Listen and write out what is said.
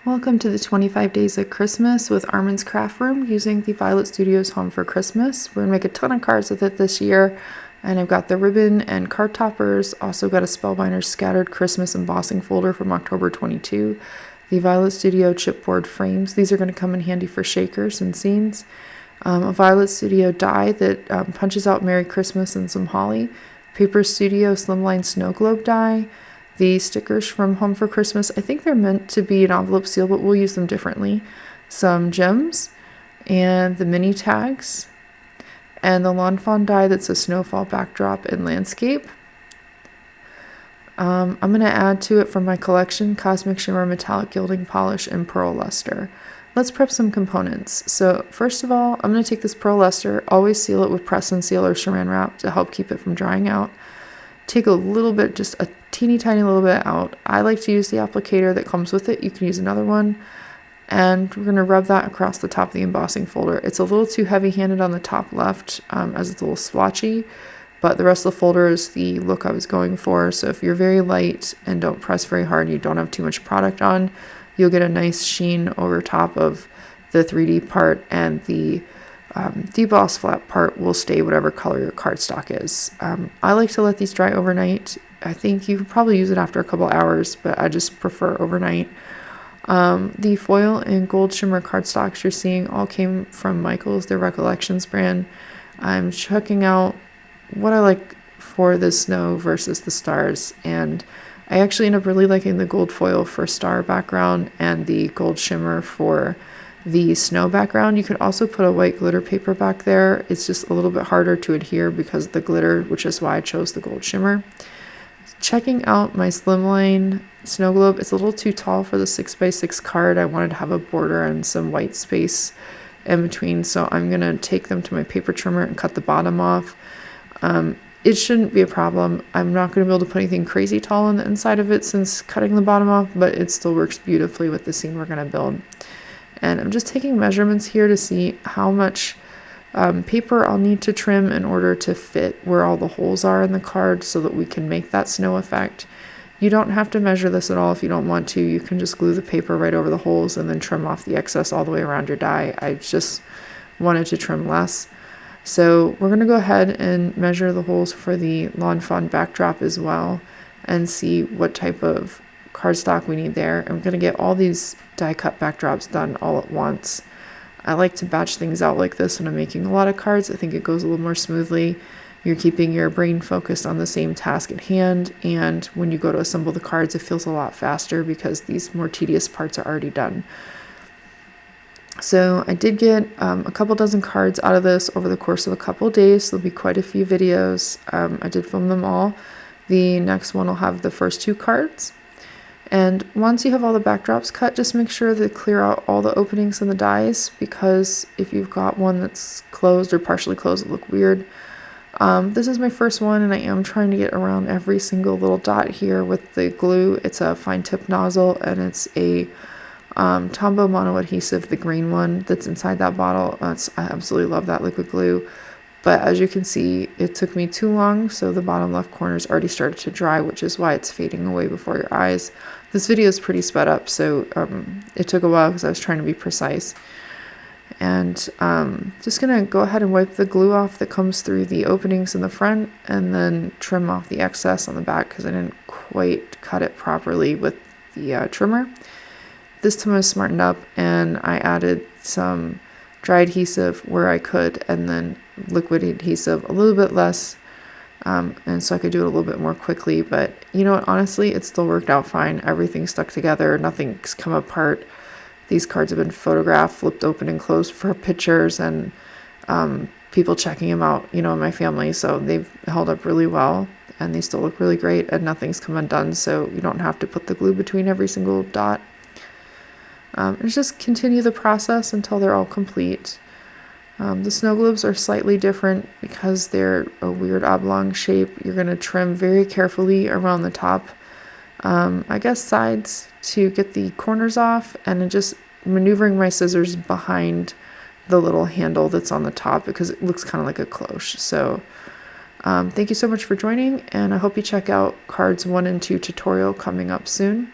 Welcome to the 25 Days of Christmas with ArmensCraftRoom using the Violet Studios Home for Christmas. We're going to make a ton of cards with it this year, and I've got the ribbon and card toppers, also got a Spellbinder Scattered Christmas embossing folder from October 22, the Violet Studio chipboard frames. These are going to come in handy for shakers and scenes, a Violet Studio die that punches out Merry Christmas and some holly, Paper Studio Slimline snow globe die, the stickers from Home for Christmas. I think they're meant to be an envelope seal, but we'll use them differently. Some gems and the mini tags and the lawn fawn die that's a snowfall backdrop and landscape. I'm going to add to it from my collection Cosmic Shimmer Metallic Gilding Polish and Pearle Lustre. Let's prep some components. So first of all, I'm going to take this Pearle Lustre, always seal it with press and seal or saran wrap to help keep it from drying out. Take a little bit, just a teeny tiny little bit out. I like to use the applicator that comes with it. You can use another one. And we're going to rub that across the top of the embossing folder. It's a little too heavy-handed on the top left as it's a little splotchy, but the rest of the folder is the look I was going for. So if you're very light and don't press very hard, you don't have too much product on, you'll get a nice sheen over top of the 3D part, and the deboss flat part will stay whatever color your cardstock is. I like to let these dry overnight. I think you could probably use it after a couple hours, but I just prefer overnight. The foil and gold shimmer cardstocks you're seeing all came from Michael's, their Recollections brand. I'm checking out what I like for the snow versus the stars, and I actually end up really liking the gold foil for star background and the gold shimmer for the snow background. You could also put a white glitter paper back there. It's just a little bit harder to adhere because of the glitter, which is why I chose the gold shimmer. Checking out my Slimline snow globe. It's a little too tall for the 6x6 card. I wanted to have a border and some white space in between, so I'm going to take them to my paper trimmer and cut the bottom off. It shouldn't be a problem. I'm not going to be able to put anything crazy tall on the inside of it since cutting the bottom off, but it still works beautifully with the scene we're going to build. And I'm just taking measurements here to see how much paper I'll need to trim in order to fit where all the holes are in the card so that we can make that snow effect. You don't have to measure this at all if you don't want to. You can just glue the paper right over the holes and then trim off the excess all the way around your die. I just wanted to trim less. So we're going to go ahead and measure the holes for the lawn fawn backdrop as well and see what type of cardstock we need there. I'm going to get all these die cut backdrops done all at once. I like to batch things out like this when I'm making a lot of cards. I think it goes a little more smoothly. You're keeping your brain focused on the same task at hand, and when you go to assemble the cards, it feels a lot faster because these more tedious parts are already done. So I did get a couple dozen cards out of this over the course of a couple days. There'll be quite a few videos. I did film them all. The next one will have the first two cards. And once you have all the backdrops cut, just make sure to clear out all the openings in the dies, because if you've got one that's closed or partially closed, it'll look weird. This is my first one, and I am trying to get around every single little dot here with the glue. It's a fine tip nozzle, and it's a Tombow mono adhesive, the green one that's inside that bottle. I absolutely love that liquid glue. But as you can see, it took me too long, so the bottom left corner's already started to dry, which is why it's fading away before your eyes. This video is pretty sped up, so it took a while because I was trying to be precise. And just going to go ahead and wipe the glue off that comes through the openings in the front, and then trim off the excess on the back because I didn't quite cut it properly with the trimmer. This time I was smartened up, and I added some dry adhesive where I could, and then liquid adhesive a little bit less, and so I could do it a little bit more quickly. But you know what, honestly, it still worked out fine. Everything stuck together, nothing's come apart. These cards have been photographed, flipped open and closed for pictures, and people checking them out, you know, in my family, so they've held up really well, and they still look really great, and nothing's come undone, so you don't have to put the glue between every single dot. And just continue the process until they're all complete. The snow globes are slightly different because they're a weird oblong shape. You're going to trim very carefully around the top, I guess sides, to get the corners off, and then just maneuvering my scissors behind the little handle that's on the top because it looks kind of like a cloche. So thank you so much for joining, and I hope you check out cards 1 and 2 tutorial coming up soon.